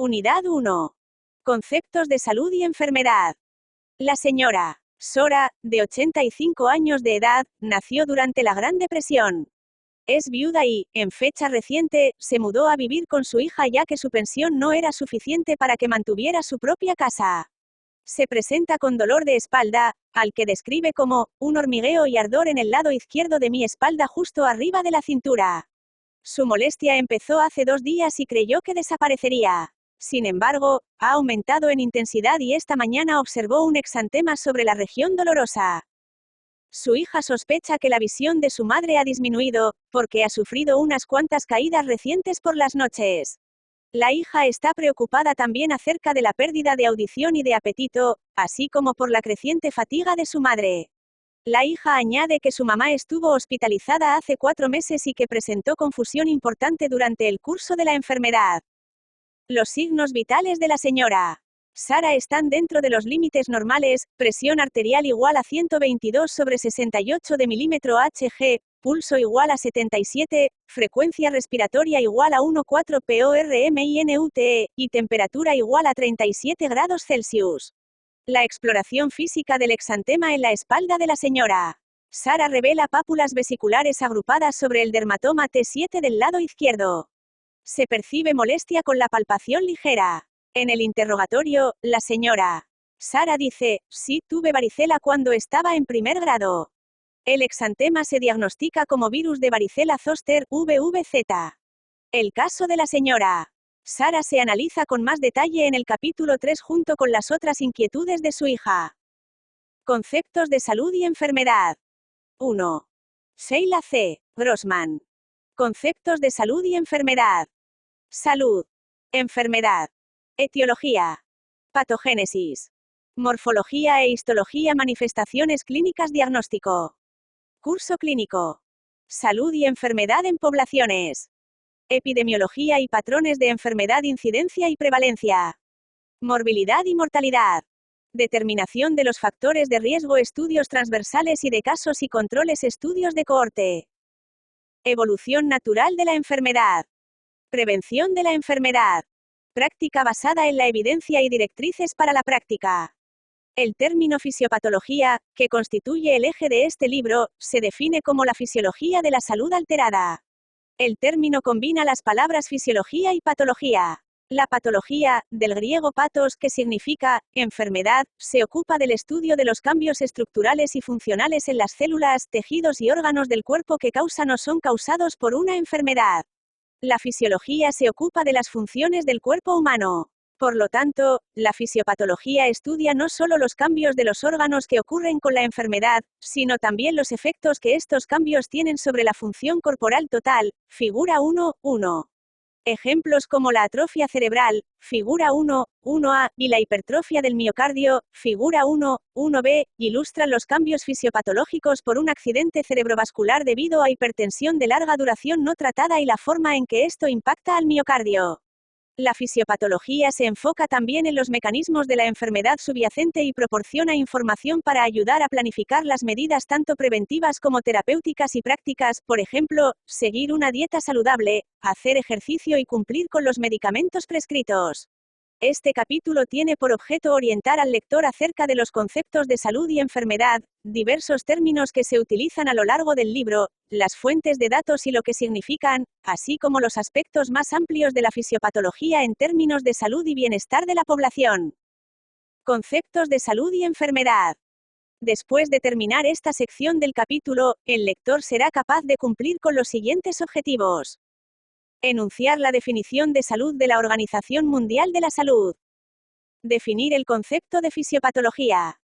Unidad 1. Conceptos de salud y enfermedad. La señora Sora, de 85 años de edad, nació durante la Gran Depresión. Es viuda y, en fecha reciente, se mudó a vivir con su hija ya que su pensión no era suficiente para que mantuviera su propia casa. Se presenta con dolor de espalda, al que describe como un hormigueo y ardor en el lado izquierdo de mi espalda justo arriba de la cintura. Su molestia empezó hace 2 días y creyó que desaparecería. Sin embargo, ha aumentado en intensidad y esta mañana observó un exantema sobre la región dolorosa. Su hija sospecha que la visión de su madre ha disminuido, porque ha sufrido unas cuantas caídas recientes por las noches. La hija está preocupada también acerca de la pérdida de audición y de apetito, así como por la creciente fatiga de su madre. La hija añade que su mamá estuvo hospitalizada hace 4 meses y que presentó confusión importante durante el curso de la enfermedad. Los signos vitales de la señora Sara están dentro de los límites normales: presión arterial igual a 122/68 de milímetro Hg, pulso igual a 77, frecuencia respiratoria igual a 1,4 PORMINUTE, y temperatura igual a 37 grados Celsius. La exploración física del exantema en la espalda de la señora Sara revela pápulas vesiculares agrupadas sobre el dermatoma T7 del lado izquierdo. Se percibe molestia con la palpación ligera. En el interrogatorio, la señora Sara dice: sí, tuve varicela cuando estaba en primer grado. El exantema se diagnostica como virus de varicela zoster VVZ. El caso de la señora Sara se analiza con más detalle en el capítulo 3 junto con las otras inquietudes de su hija. Conceptos de salud y enfermedad. 1. Sheila C. Grossman. Conceptos de salud y enfermedad. Salud. Enfermedad. Etiología. Patogénesis. Morfología e histología. Manifestaciones clínicas. Diagnóstico. Curso clínico. Salud y enfermedad en poblaciones. Epidemiología y patrones de enfermedad. Incidencia y prevalencia. Morbilidad y mortalidad. Determinación de los factores de riesgo. Estudios transversales y de casos y controles. Estudios de cohorte. Evolución natural de la enfermedad. Prevención de la enfermedad. Práctica basada en la evidencia y directrices para la práctica. El término fisiopatología, que constituye el eje de este libro, se define como la fisiología de la salud alterada. El término combina las palabras fisiología y patología. La patología, del griego patos, que significa enfermedad, se ocupa del estudio de los cambios estructurales y funcionales en las células, tejidos y órganos del cuerpo que causan o son causados por una enfermedad. La fisiología se ocupa de las funciones del cuerpo humano. Por lo tanto, la fisiopatología estudia no solo los cambios de los órganos que ocurren con la enfermedad, sino también los efectos que estos cambios tienen sobre la función corporal total. Figura 1.1. Ejemplos como la atrofia cerebral, figura 1.1a, y la hipertrofia del miocardio, figura 1.1b, ilustran los cambios fisiopatológicos por un accidente cerebrovascular debido a hipertensión de larga duración no tratada y la forma en que esto impacta al miocardio. La fisiopatología se enfoca también en los mecanismos de la enfermedad subyacente y proporciona información para ayudar a planificar las medidas tanto preventivas como terapéuticas y prácticas, por ejemplo, seguir una dieta saludable, hacer ejercicio y cumplir con los medicamentos prescritos. Este capítulo tiene por objeto orientar al lector acerca de los conceptos de salud y enfermedad, diversos términos que se utilizan a lo largo del libro, las fuentes de datos y lo que significan, así como los aspectos más amplios de la fisiopatología en términos de salud y bienestar de la población. Conceptos de salud y enfermedad. Después de terminar esta sección del capítulo, el lector será capaz de cumplir con los siguientes objetivos. Enunciar la definición de salud de la Organización Mundial de la Salud. Definir el concepto de fisiopatología.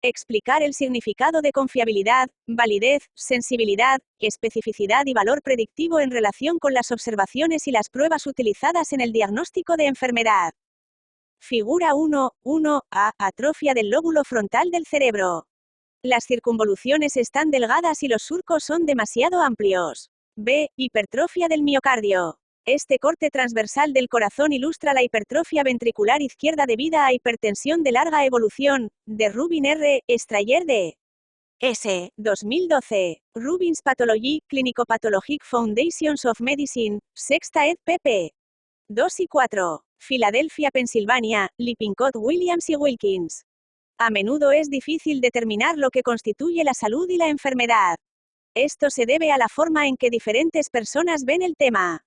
Explicar el significado de confiabilidad, validez, sensibilidad, especificidad y valor predictivo en relación con las observaciones y las pruebas utilizadas en el diagnóstico de enfermedad. Figura 1.1a. Atrofia del lóbulo frontal del cerebro. Las circunvoluciones están delgadas y los surcos son demasiado amplios. B. Hipertrofia del miocardio. Este corte transversal del corazón ilustra la hipertrofia ventricular izquierda debida a hipertensión de larga evolución. De Rubin R. Strayer de S. 2012. Rubin's Pathology, Clinicopathologic Foundations of Medicine, Sexta ed. pp. 2 y 4. Filadelfia, Pensilvania, Lippincott, Williams y Wilkins. A menudo es difícil determinar lo que constituye la salud y la enfermedad. Esto se debe a la forma en que diferentes personas ven el tema.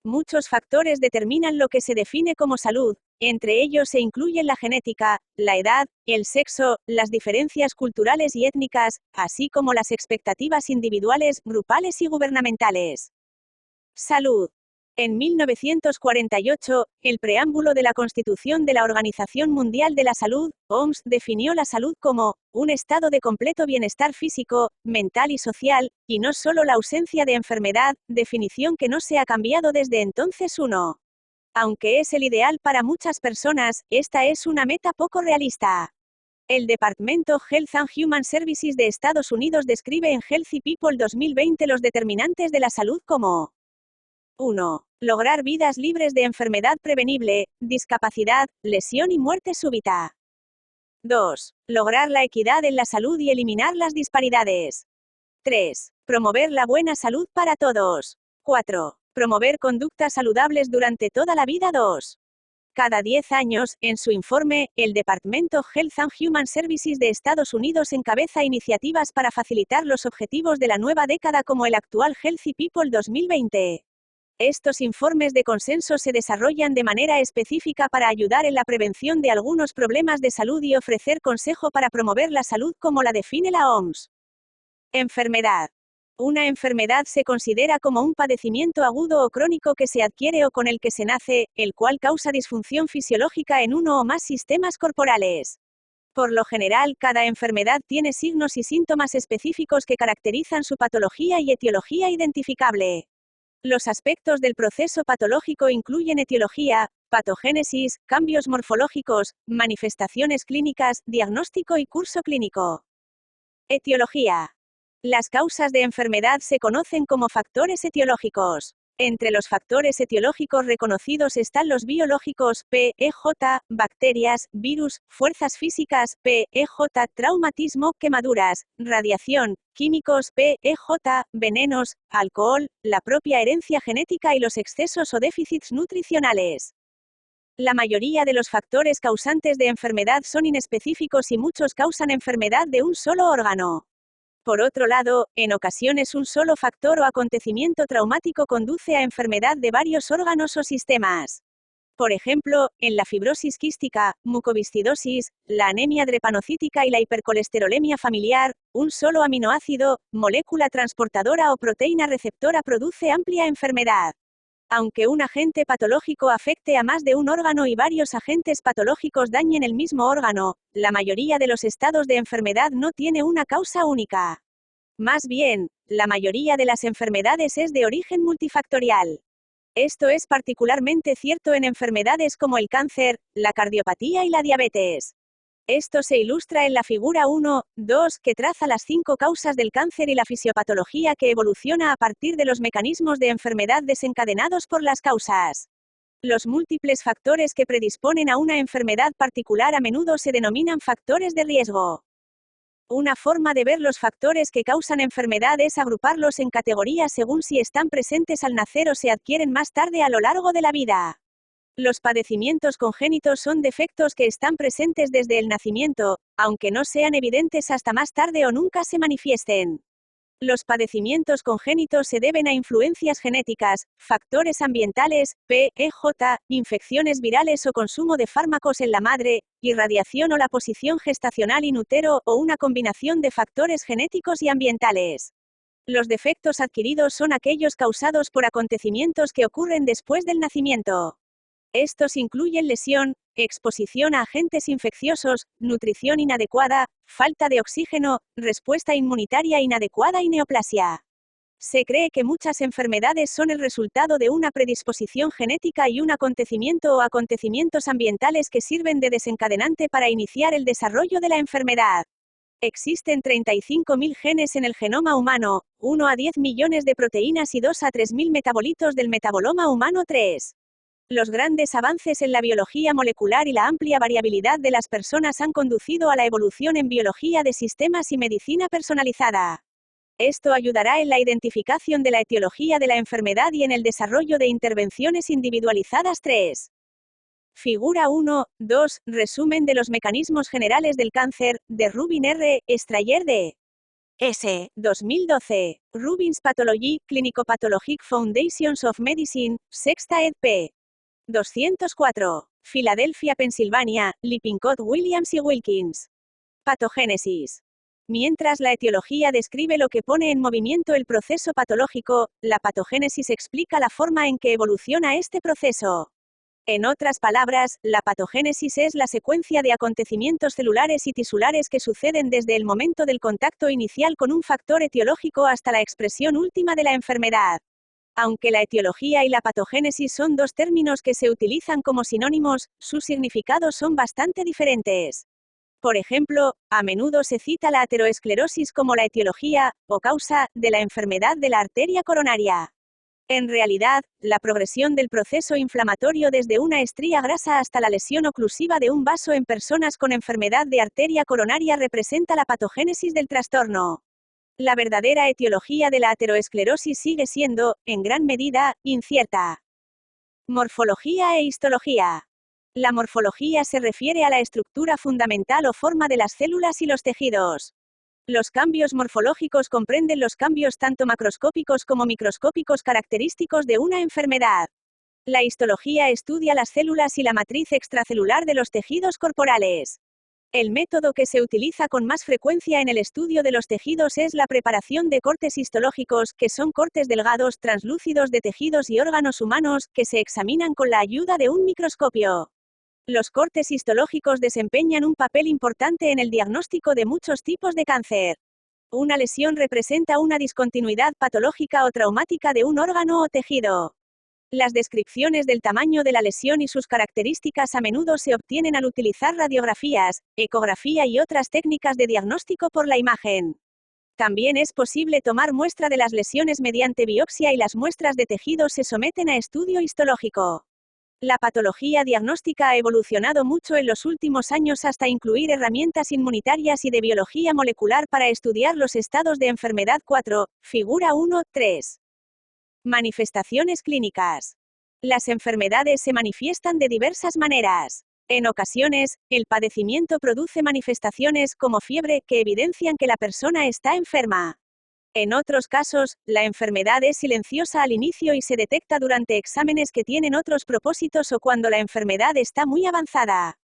Muchos factores determinan lo que se define como salud, entre ellos se incluyen la genética, la edad, el sexo, las diferencias culturales y étnicas, así como las expectativas individuales, grupales y gubernamentales. Salud. En 1948, el preámbulo de la Constitución de la Organización Mundial de la Salud, OMS, definió la salud como un estado de completo bienestar físico, mental y social, y no solo la ausencia de enfermedad, definición que no se ha cambiado desde entonces. Aunque es el ideal para muchas personas, esta es una meta poco realista. El Departamento Health and Human Services de Estados Unidos describe en Healthy People 2020 los determinantes de la salud como 1. Lograr vidas libres de enfermedad prevenible, discapacidad, lesión y muerte súbita. 2. Lograr la equidad en la salud y eliminar las disparidades. 3. Promover la buena salud para todos. 4. Promover conductas saludables durante toda la vida. 2. Cada 10 años, en su informe, el Departamento Health and Human Services de Estados Unidos encabeza iniciativas para facilitar los objetivos de la nueva década como el actual Healthy People 2020. Estos informes de consenso se desarrollan de manera específica para ayudar en la prevención de algunos problemas de salud y ofrecer consejo para promover la salud como la define la OMS. Enfermedad. Una enfermedad se considera como un padecimiento agudo o crónico que se adquiere o con el que se nace, el cual causa disfunción fisiológica en uno o más sistemas corporales. Por lo general, cada enfermedad tiene signos y síntomas específicos que caracterizan su patología y etiología identificable. Los aspectos del proceso patológico incluyen etiología, patogénesis, cambios morfológicos, manifestaciones clínicas, diagnóstico y curso clínico. Etiología. Las causas de enfermedad se conocen como factores etiológicos. Entre los factores etiológicos reconocidos están los biológicos, PEJ, bacterias, virus, fuerzas físicas, PEJ, traumatismo, quemaduras, radiación, químicos, PEJ, venenos, alcohol, la propia herencia genética y los excesos o déficits nutricionales. La mayoría de los factores causantes de enfermedad son inespecíficos y muchos causan enfermedad de un solo órgano. Por otro lado, en ocasiones un solo factor o acontecimiento traumático conduce a enfermedad de varios órganos o sistemas. Por ejemplo, en la fibrosis quística, mucoviscidosis, la anemia drepanocítica y la hipercolesterolemia familiar, un solo aminoácido, molécula transportadora o proteína receptora produce amplia enfermedad. Aunque un agente patológico afecte a más de un órgano y varios agentes patológicos dañen el mismo órgano, la mayoría de los estados de enfermedad no tiene una causa única. Más bien, la mayoría de las enfermedades es de origen multifactorial. Esto es particularmente cierto en enfermedades como el cáncer, la cardiopatía y la diabetes. Esto se ilustra en la figura 1.2 que traza las 5 causas del cáncer y la fisiopatología que evoluciona a partir de los mecanismos de enfermedad desencadenados por las causas. Los múltiples factores que predisponen a una enfermedad particular a menudo se denominan factores de riesgo. Una forma de ver los factores que causan enfermedad es agruparlos en categorías según si están presentes al nacer o se adquieren más tarde a lo largo de la vida. Los padecimientos congénitos son defectos que están presentes desde el nacimiento, aunque no sean evidentes hasta más tarde o nunca se manifiesten. Los padecimientos congénitos se deben a influencias genéticas, factores ambientales, PEJ, infecciones virales o consumo de fármacos en la madre, irradiación o la posición gestacional in utero o una combinación de factores genéticos y ambientales. Los defectos adquiridos son aquellos causados por acontecimientos que ocurren después del nacimiento. Estos incluyen lesión, exposición a agentes infecciosos, nutrición inadecuada, falta de oxígeno, respuesta inmunitaria inadecuada y neoplasia. Se cree que muchas enfermedades son el resultado de una predisposición genética y un acontecimiento o acontecimientos ambientales que sirven de desencadenante para iniciar el desarrollo de la enfermedad. Existen 35.000 genes en el genoma humano, 1 a 10 millones de proteínas y 2 a 3.000 metabolitos del metaboloma humano 3. Los grandes avances en la biología molecular y la amplia variabilidad de las personas han conducido a la evolución en biología de sistemas y medicina personalizada. Esto ayudará en la identificación de la etiología de la enfermedad y en el desarrollo de intervenciones individualizadas 3. Figura 1, 2, resumen de los mecanismos generales del cáncer, de Rubin R. Strayer de S. 2012. Rubin's Pathology, Clinicopathologic Foundations of Medicine, Sexta ed. p. 204. Filadelfia, Pensilvania, Lippincott, Williams y Wilkins. Patogénesis. Mientras la etiología describe lo que pone en movimiento el proceso patológico, la patogénesis explica la forma en que evoluciona este proceso. En otras palabras, la patogénesis es la secuencia de acontecimientos celulares y tisulares que suceden desde el momento del contacto inicial con un factor etiológico hasta la expresión última de la enfermedad. Aunque la etiología y la patogénesis son dos términos que se utilizan como sinónimos, sus significados son bastante diferentes. Por ejemplo, a menudo se cita la ateroesclerosis como la etiología, o causa, de la enfermedad de la arteria coronaria. En realidad, la progresión del proceso inflamatorio desde una estría grasa hasta la lesión oclusiva de un vaso en personas con enfermedad de arteria coronaria representa la patogénesis del trastorno. La verdadera etiología de la ateroesclerosis sigue siendo, en gran medida, incierta. Morfología e histología. La morfología se refiere a la estructura fundamental o forma de las células y los tejidos. Los cambios morfológicos comprenden los cambios tanto macroscópicos como microscópicos característicos de una enfermedad. La histología estudia las células y la matriz extracelular de los tejidos corporales. El método que se utiliza con más frecuencia en el estudio de los tejidos es la preparación de cortes histológicos, que son cortes delgados, translúcidos de tejidos y órganos humanos, que se examinan con la ayuda de un microscopio. Los cortes histológicos desempeñan un papel importante en el diagnóstico de muchos tipos de cáncer. Una lesión representa una discontinuidad patológica o traumática de un órgano o tejido. Las descripciones del tamaño de la lesión y sus características a menudo se obtienen al utilizar radiografías, ecografía y otras técnicas de diagnóstico por la imagen. También es posible tomar muestra de las lesiones mediante biopsia y las muestras de tejido se someten a estudio histológico. La patología diagnóstica ha evolucionado mucho en los últimos años hasta incluir herramientas inmunitarias y de biología molecular para estudiar los estados de enfermedad 4, figura 1, 3. Manifestaciones clínicas. Las enfermedades se manifiestan de diversas maneras. En ocasiones, el padecimiento produce manifestaciones como fiebre que evidencian que la persona está enferma. En otros casos, la enfermedad es silenciosa al inicio y se detecta durante exámenes que tienen otros propósitos o cuando la enfermedad está muy avanzada.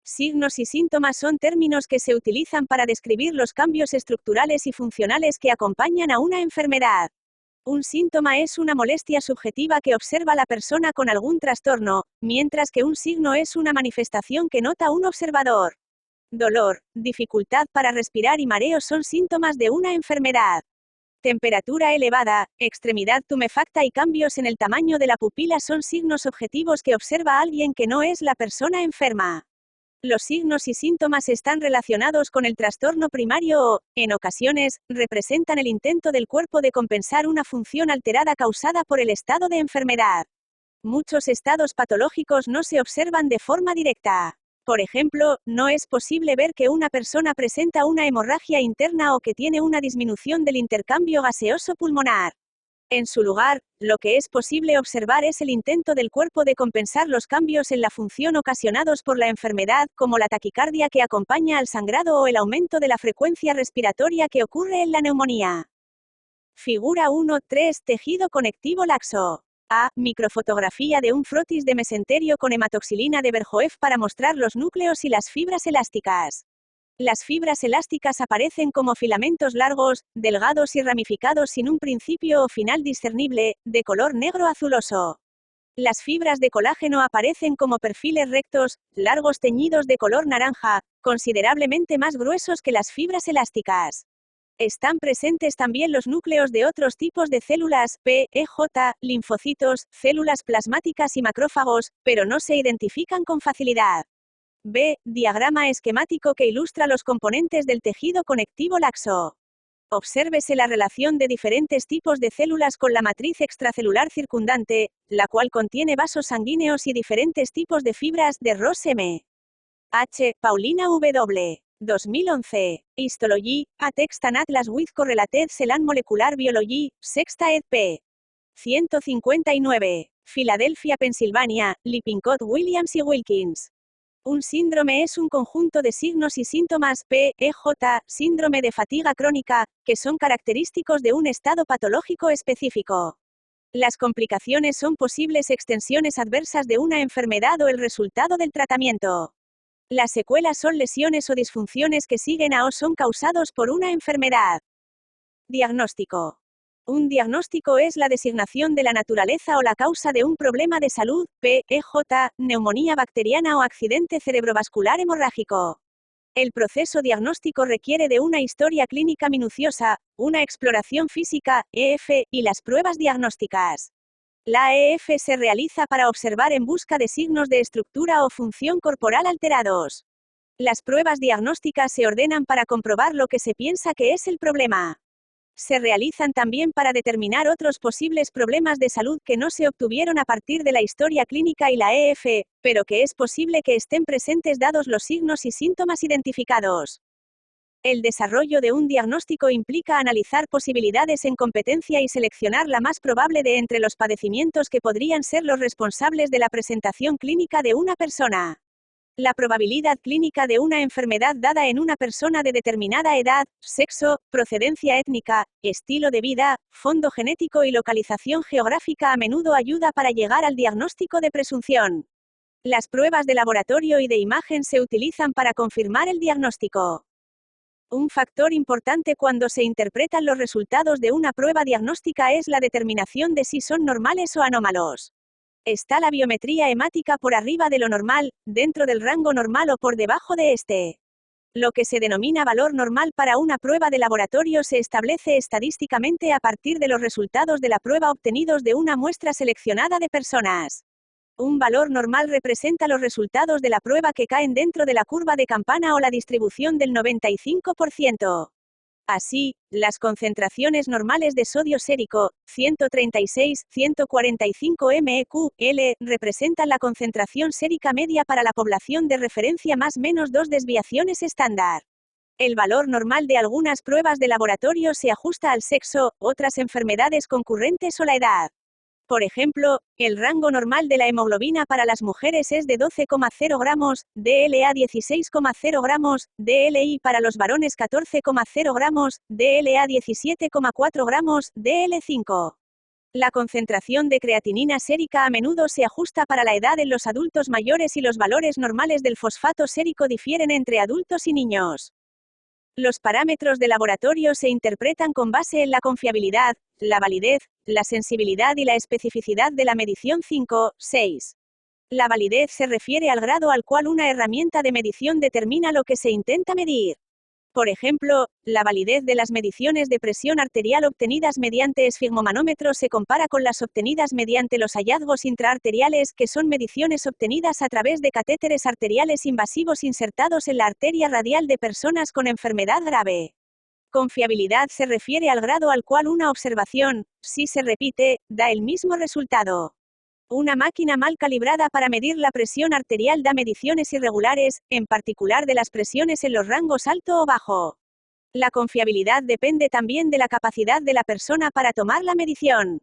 Signos y síntomas son términos que se utilizan para describir los cambios estructurales y funcionales que acompañan a una enfermedad. Un síntoma es una molestia subjetiva que observa la persona con algún trastorno, mientras que un signo es una manifestación que nota un observador. Dolor, dificultad para respirar y mareo son síntomas de una enfermedad. Temperatura elevada, extremidad tumefacta y cambios en el tamaño de la pupila son signos objetivos que observa alguien que no es la persona enferma. Los signos y síntomas están relacionados con el trastorno primario o, en ocasiones, representan el intento del cuerpo de compensar una función alterada causada por el estado de enfermedad. Muchos estados patológicos no se observan de forma directa. Por ejemplo, no es posible ver que una persona presenta una hemorragia interna o que tiene una disminución del intercambio gaseoso pulmonar. En su lugar, lo que es posible observar es el intento del cuerpo de compensar los cambios en la función ocasionados por la enfermedad, como la taquicardia que acompaña al sangrado o el aumento de la frecuencia respiratoria que ocurre en la neumonía. Figura 1.3 Tejido conectivo laxo. A. Microfotografía de un frotis de mesenterio con hematoxilina de Berjoef para mostrar los núcleos y las fibras elásticas. Las fibras elásticas aparecen como filamentos largos, delgados y ramificados sin un principio o final discernible, de color negro azuloso. Las fibras de colágeno aparecen como perfiles rectos, largos teñidos de color naranja, considerablemente más gruesos que las fibras elásticas. Están presentes también los núcleos de otros tipos de células, P, EJ, linfocitos, células plasmáticas y macrófagos, pero no se identifican con facilidad. B. Diagrama esquemático que ilustra los componentes del tejido conectivo laxo. Obsérvese la relación de diferentes tipos de células con la matriz extracelular circundante, la cual contiene vasos sanguíneos y diferentes tipos de fibras de Ross M. H. Paulina W. 2011. Histology, a Text and Atlas with Correlated Cell and Molecular Biology, Sexta ed. p. 159. Filadelfia, Pensilvania, Lippincott, Williams y Wilkins. Un síndrome es un conjunto de signos y síntomas (PEJ), síndrome de fatiga crónica, que son característicos de un estado patológico específico. Las complicaciones son posibles extensiones adversas de una enfermedad o el resultado del tratamiento. Las secuelas son lesiones o disfunciones que siguen a o son causados por una enfermedad. Diagnóstico. Un diagnóstico es la designación de la naturaleza o la causa de un problema de salud, PEJ, neumonía bacteriana o accidente cerebrovascular hemorrágico. El proceso diagnóstico requiere de una historia clínica minuciosa, una exploración física, EF, y las pruebas diagnósticas. La EF se realiza para observar en busca de signos de estructura o función corporal alterados. Las pruebas diagnósticas se ordenan para comprobar lo que se piensa que es el problema. Se realizan también para determinar otros posibles problemas de salud que no se obtuvieron a partir de la historia clínica y la EF, pero que es posible que estén presentes dados los signos y síntomas identificados. El desarrollo de un diagnóstico implica analizar posibilidades en competencia y seleccionar la más probable de entre los padecimientos que podrían ser los responsables de la presentación clínica de una persona. La probabilidad clínica de una enfermedad dada en una persona de determinada edad, sexo, procedencia étnica, estilo de vida, fondo genético y localización geográfica a menudo ayuda para llegar al diagnóstico de presunción. Las pruebas de laboratorio y de imagen se utilizan para confirmar el diagnóstico. Un factor importante cuando se interpretan los resultados de una prueba diagnóstica es la determinación de si son normales o anómalos. Está la biometría hemática por arriba de lo normal, dentro del rango normal o por debajo de este. Lo que se denomina valor normal para una prueba de laboratorio se establece estadísticamente a partir de los resultados de la prueba obtenidos de una muestra seleccionada de personas. Un valor normal representa los resultados de la prueba que caen dentro de la curva de campana o la distribución del 95%. Así, las concentraciones normales de sodio sérico, 136-145 mEq/L, representan la concentración sérica media para la población de referencia más menos 2 desviaciones estándar. El valor normal de algunas pruebas de laboratorio se ajusta al sexo, otras enfermedades concurrentes o la edad. Por ejemplo, el rango normal de la hemoglobina para las mujeres es de 12,0 gramos, DLA 16,0 gramos, DLI para los varones 14,0 gramos, DLA 17,4 gramos, DL5. La concentración de creatinina sérica a menudo se ajusta para la edad en los adultos mayores y los valores normales del fosfato sérico difieren entre adultos y niños. Los parámetros de laboratorio se interpretan con base en la confiabilidad, la validez, la sensibilidad y la especificidad de la medición 5-6. La validez se refiere al grado al cual una herramienta de medición determina lo que se intenta medir. Por ejemplo, la validez de las mediciones de presión arterial obtenidas mediante esfigmomanómetro se compara con las obtenidas mediante los hallazgos intraarteriales, que son mediciones obtenidas a través de catéteres arteriales invasivos insertados en la arteria radial de personas con enfermedad grave. Confiabilidad se refiere al grado al cual una observación, si se repite, da el mismo resultado. Una máquina mal calibrada para medir la presión arterial da mediciones irregulares, en particular de las presiones en los rangos alto o bajo. La confiabilidad depende también de la capacidad de la persona para tomar la medición.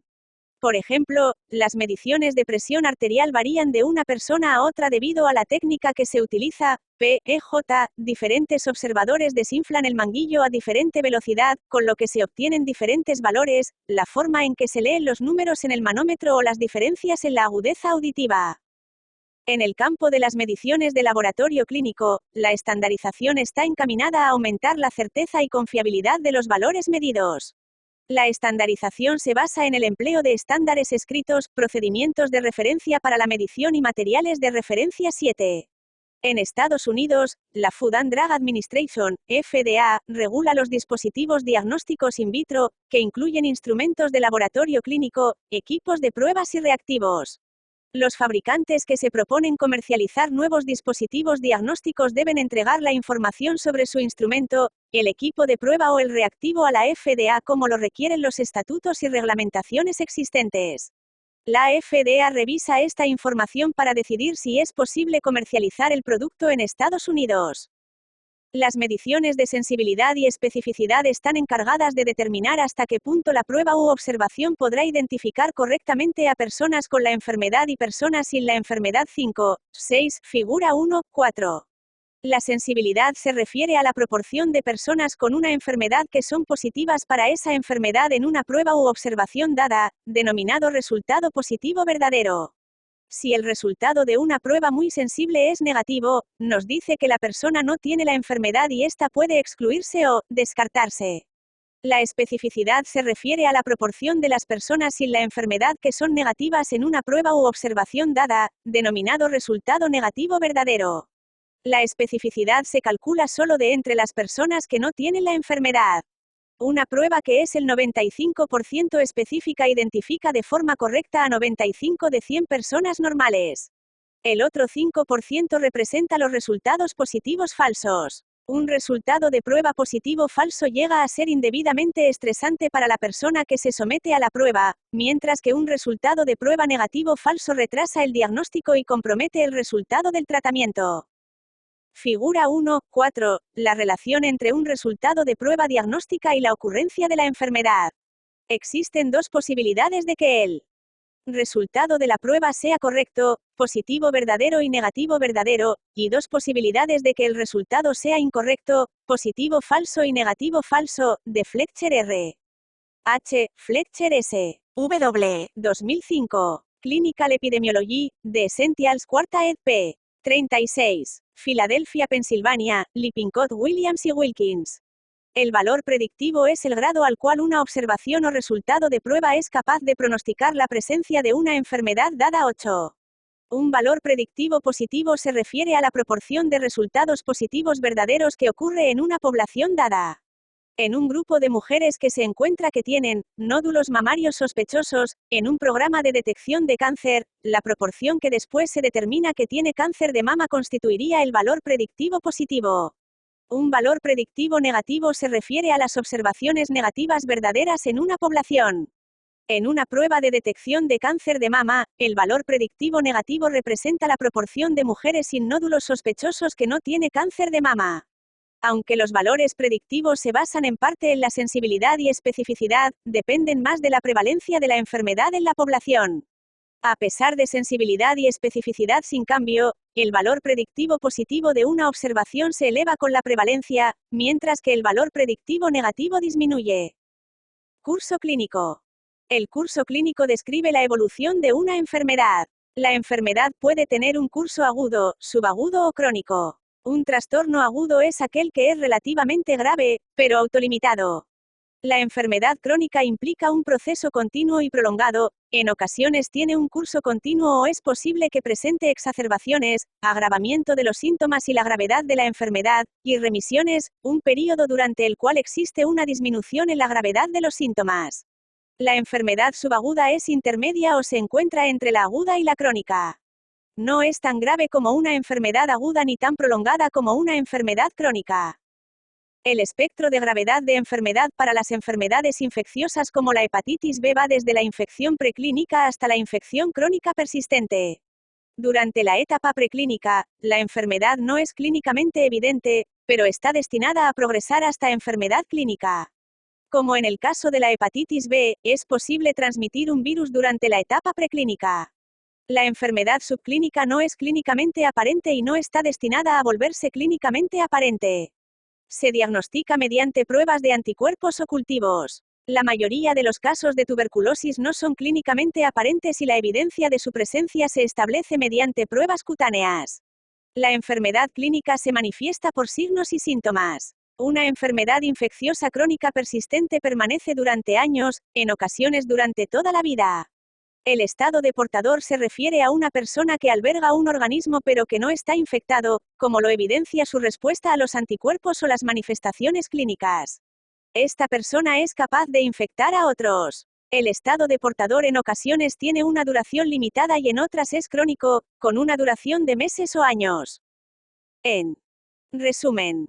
Por ejemplo, las mediciones de presión arterial varían de una persona a otra debido a la técnica que se utiliza, PEJ, diferentes observadores desinflan el manguillo a diferente velocidad, con lo que se obtienen diferentes valores, la forma en que se leen los números en el manómetro o las diferencias en la agudeza auditiva. En el campo de las mediciones de laboratorio clínico, la estandarización está encaminada a aumentar la certeza y confiabilidad de los valores medidos. La estandarización se basa en el empleo de estándares escritos, procedimientos de referencia para la medición y materiales de referencia 7. En Estados Unidos, la Food and Drug Administration, FDA, regula los dispositivos diagnósticos in vitro, que incluyen instrumentos de laboratorio clínico, equipos de pruebas y reactivos. Los fabricantes que se proponen comercializar nuevos dispositivos diagnósticos deben entregar la información sobre su instrumento, el equipo de prueba o el reactivo a la FDA como lo requieren los estatutos y reglamentaciones existentes. La FDA revisa esta información para decidir si es posible comercializar el producto en Estados Unidos. Las mediciones de sensibilidad y especificidad están encargadas de determinar hasta qué punto la prueba u observación podrá identificar correctamente a personas con la enfermedad y personas sin la enfermedad. 5, 6, figura 1, 4. La sensibilidad se refiere a la proporción de personas con una enfermedad que son positivas para esa enfermedad en una prueba u observación dada, denominado resultado positivo verdadero. Si el resultado de una prueba muy sensible es negativo, nos dice que la persona no tiene la enfermedad y ésta puede excluirse o descartarse. La especificidad se refiere a la proporción de las personas sin la enfermedad que son negativas en una prueba u observación dada, denominado resultado negativo verdadero. La especificidad se calcula solo de entre las personas que no tienen la enfermedad. Una prueba que es el 95% específica identifica de forma correcta a 95 de 100 personas normales. El otro 5% representa los resultados positivos falsos. Un resultado de prueba positivo falso llega a ser indebidamente estresante para la persona que se somete a la prueba, mientras que un resultado de prueba negativo falso retrasa el diagnóstico y compromete el resultado del tratamiento. Figura 1, 4. La relación entre un resultado de prueba diagnóstica y la ocurrencia de la enfermedad. Existen dos posibilidades de que el resultado de la prueba sea correcto, positivo verdadero y negativo verdadero, y dos posibilidades de que el resultado sea incorrecto, positivo falso y negativo falso, de Fletcher R. H. Fletcher S. W. 2005. Clinical Epidemiology, The Essentials, cuarta ed. p. 36. Filadelfia, Pensilvania, Lippincott, Williams y Wilkins. El valor predictivo es el grado al cual una observación o resultado de prueba es capaz de pronosticar la presencia de una enfermedad dada. 8. Un valor predictivo positivo se refiere a la proporción de resultados positivos verdaderos que ocurre en una población dada. En un grupo de mujeres que se encuentra que tienen nódulos mamarios sospechosos, en un programa de detección de cáncer, la proporción que después se determina que tiene cáncer de mama constituiría el valor predictivo positivo. Un valor predictivo negativo se refiere a las observaciones negativas verdaderas en una población. En una prueba de detección de cáncer de mama, el valor predictivo negativo representa la proporción de mujeres sin nódulos sospechosos que no tiene cáncer de mama. Aunque los valores predictivos se basan en parte en la sensibilidad y especificidad, dependen más de la prevalencia de la enfermedad en la población. A pesar de sensibilidad y especificidad sin cambio, el valor predictivo positivo de una observación se eleva con la prevalencia, mientras que el valor predictivo negativo disminuye. Curso clínico. El curso clínico describe la evolución de una enfermedad. La enfermedad puede tener un curso agudo, subagudo o crónico. Un trastorno agudo es aquel que es relativamente grave, pero autolimitado. La enfermedad crónica implica un proceso continuo y prolongado, en ocasiones tiene un curso continuo o es posible que presente exacerbaciones, agravamiento de los síntomas y la gravedad de la enfermedad, y remisiones, un período durante el cual existe una disminución en la gravedad de los síntomas. La enfermedad subaguda es intermedia o se encuentra entre la aguda y la crónica. No es tan grave como una enfermedad aguda ni tan prolongada como una enfermedad crónica. El espectro de gravedad de enfermedad para las enfermedades infecciosas como la hepatitis B va desde la infección preclínica hasta la infección crónica persistente. Durante la etapa preclínica, la enfermedad no es clínicamente evidente, pero está destinada a progresar hasta enfermedad clínica. Como en el caso de la hepatitis B, es posible transmitir un virus durante la etapa preclínica. La enfermedad subclínica no es clínicamente aparente y no está destinada a volverse clínicamente aparente. Se diagnostica mediante pruebas de anticuerpos o cultivos. La mayoría de los casos de tuberculosis no son clínicamente aparentes y la evidencia de su presencia se establece mediante pruebas cutáneas. La enfermedad clínica se manifiesta por signos y síntomas. Una enfermedad infecciosa crónica persistente permanece durante años, en ocasiones durante toda la vida. El estado de portador se refiere a una persona que alberga un organismo pero que no está infectado, como lo evidencia su respuesta a los anticuerpos o las manifestaciones clínicas. Esta persona es capaz de infectar a otros. El estado de portador en ocasiones tiene una duración limitada y en otras es crónico, con una duración de meses o años. En resumen,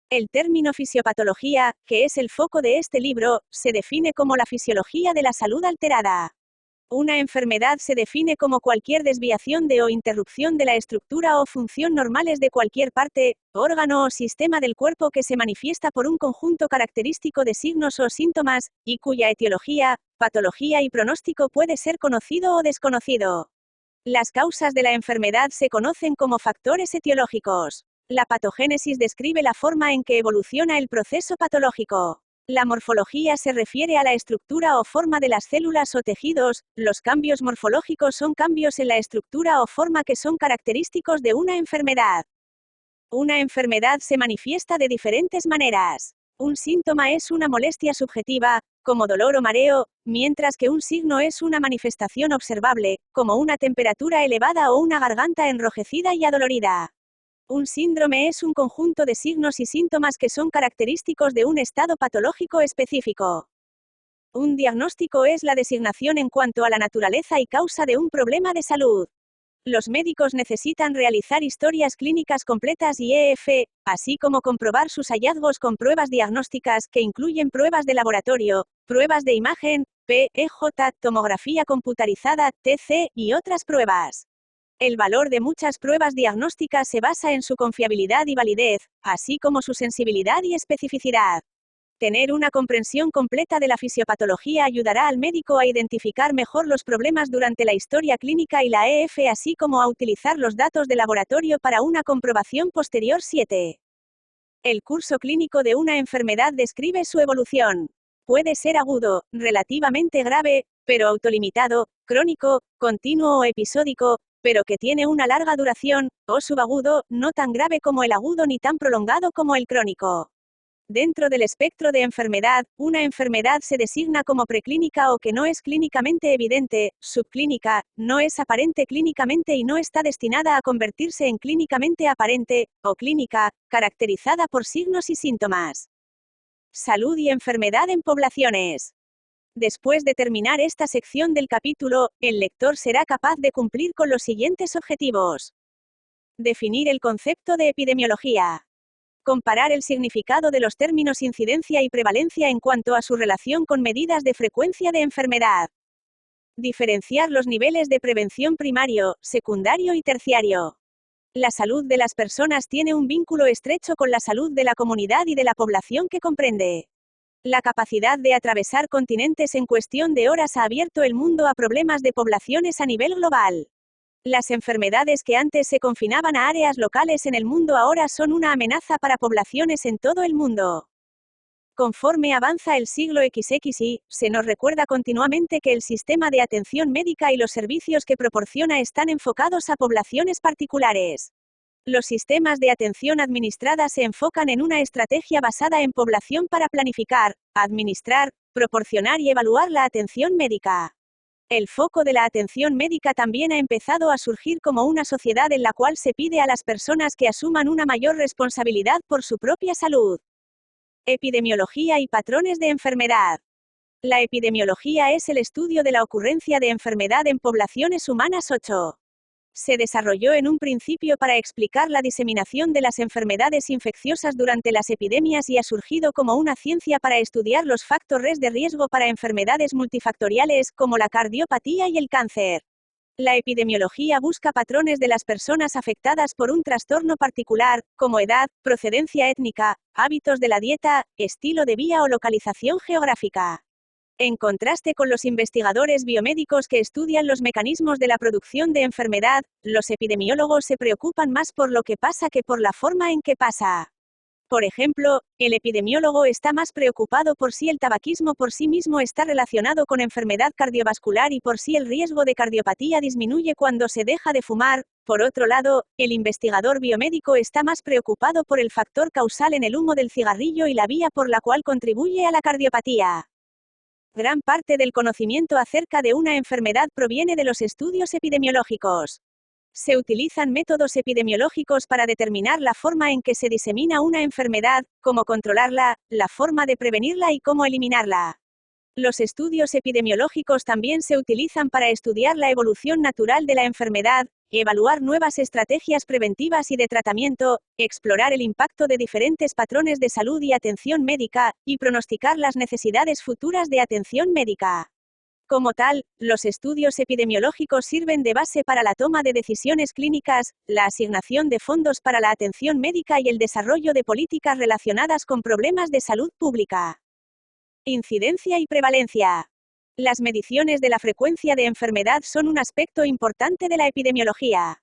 el término fisiopatología, que es el foco de este libro, se define como la fisiología de la salud alterada. Una enfermedad se define como cualquier desviación de o interrupción de la estructura o función normales de cualquier parte, órgano o sistema del cuerpo que se manifiesta por un conjunto característico de signos o síntomas, y cuya etiología, patología y pronóstico puede ser conocido o desconocido. Las causas de la enfermedad se conocen como factores etiológicos. La patogénesis describe la forma en que evoluciona el proceso patológico. La morfología se refiere a la estructura o forma de las células o tejidos. Los cambios morfológicos son cambios en la estructura o forma que son característicos de una enfermedad. Una enfermedad se manifiesta de diferentes maneras. Un síntoma es una molestia subjetiva, como dolor o mareo, mientras que un signo es una manifestación observable, como una temperatura elevada o una garganta enrojecida y adolorida. Un síndrome es un conjunto de signos y síntomas que son característicos de un estado patológico específico. Un diagnóstico es la designación en cuanto a la naturaleza y causa de un problema de salud. Los médicos necesitan realizar historias clínicas completas y EF, así como comprobar sus hallazgos con pruebas diagnósticas que incluyen pruebas de laboratorio, pruebas de imagen, PEJ, tomografía computarizada, TC, y otras pruebas. El valor de muchas pruebas diagnósticas se basa en su confiabilidad y validez, así como su sensibilidad y especificidad. Tener una comprensión completa de la fisiopatología ayudará al médico a identificar mejor los problemas durante la historia clínica y la EF, así como a utilizar los datos de laboratorio para una comprobación posterior. 7. El curso clínico de una enfermedad describe su evolución. Puede ser agudo, relativamente grave, pero autolimitado, crónico, continuo o episódico, pero que tiene una larga duración, o subagudo, no tan grave como el agudo ni tan prolongado como el crónico. Dentro del espectro de enfermedad, una enfermedad se designa como preclínica o que no es clínicamente evidente, subclínica, no es aparente clínicamente y no está destinada a convertirse en clínicamente aparente, o clínica, caracterizada por signos y síntomas. Salud y enfermedad en poblaciones. Después de terminar esta sección del capítulo, el lector será capaz de cumplir con los siguientes objetivos. Definir el concepto de epidemiología. Comparar el significado de los términos incidencia y prevalencia en cuanto a su relación con medidas de frecuencia de enfermedad. Diferenciar los niveles de prevención primario, secundario y terciario. La salud de las personas tiene un vínculo estrecho con la salud de la comunidad y de la población que comprende. La capacidad de atravesar continentes en cuestión de horas ha abierto el mundo a problemas de poblaciones a nivel global. Las enfermedades que antes se confinaban a áreas locales en el mundo ahora son una amenaza para poblaciones en todo el mundo. Conforme avanza el siglo XXI, se nos recuerda continuamente que el sistema de atención médica y los servicios que proporciona están enfocados a poblaciones particulares. Los sistemas de atención administrada se enfocan en una estrategia basada en población para planificar, administrar, proporcionar y evaluar la atención médica. El foco de la atención médica también ha empezado a surgir como una sociedad en la cual se pide a las personas que asuman una mayor responsabilidad por su propia salud. Epidemiología y patrones de enfermedad. La epidemiología es el estudio de la ocurrencia de enfermedad en poblaciones humanas. 8. Se desarrolló en un principio para explicar la diseminación de las enfermedades infecciosas durante las epidemias y ha surgido como una ciencia para estudiar los factores de riesgo para enfermedades multifactoriales como la cardiopatía y el cáncer. La epidemiología busca patrones de las personas afectadas por un trastorno particular, como edad, procedencia étnica, hábitos de la dieta, estilo de vida o localización geográfica. En contraste con los investigadores biomédicos que estudian los mecanismos de la producción de enfermedad, los epidemiólogos se preocupan más por lo que pasa que por la forma en que pasa. Por ejemplo, el epidemiólogo está más preocupado por si el tabaquismo por sí mismo está relacionado con enfermedad cardiovascular y por si el riesgo de cardiopatía disminuye cuando se deja de fumar. Por otro lado, el investigador biomédico está más preocupado por el factor causal en el humo del cigarrillo y la vía por la cual contribuye a la cardiopatía. Gran parte del conocimiento acerca de una enfermedad proviene de los estudios epidemiológicos. Se utilizan métodos epidemiológicos para determinar la forma en que se disemina una enfermedad, cómo controlarla, la forma de prevenirla y cómo eliminarla. Los estudios epidemiológicos también se utilizan para estudiar la evolución natural de la enfermedad, evaluar nuevas estrategias preventivas y de tratamiento, explorar el impacto de diferentes patrones de salud y atención médica, y pronosticar las necesidades futuras de atención médica. Como tal, los estudios epidemiológicos sirven de base para la toma de decisiones clínicas, la asignación de fondos para la atención médica y el desarrollo de políticas relacionadas con problemas de salud pública. Incidencia y prevalencia. Las mediciones de la frecuencia de enfermedad son un aspecto importante de la epidemiología.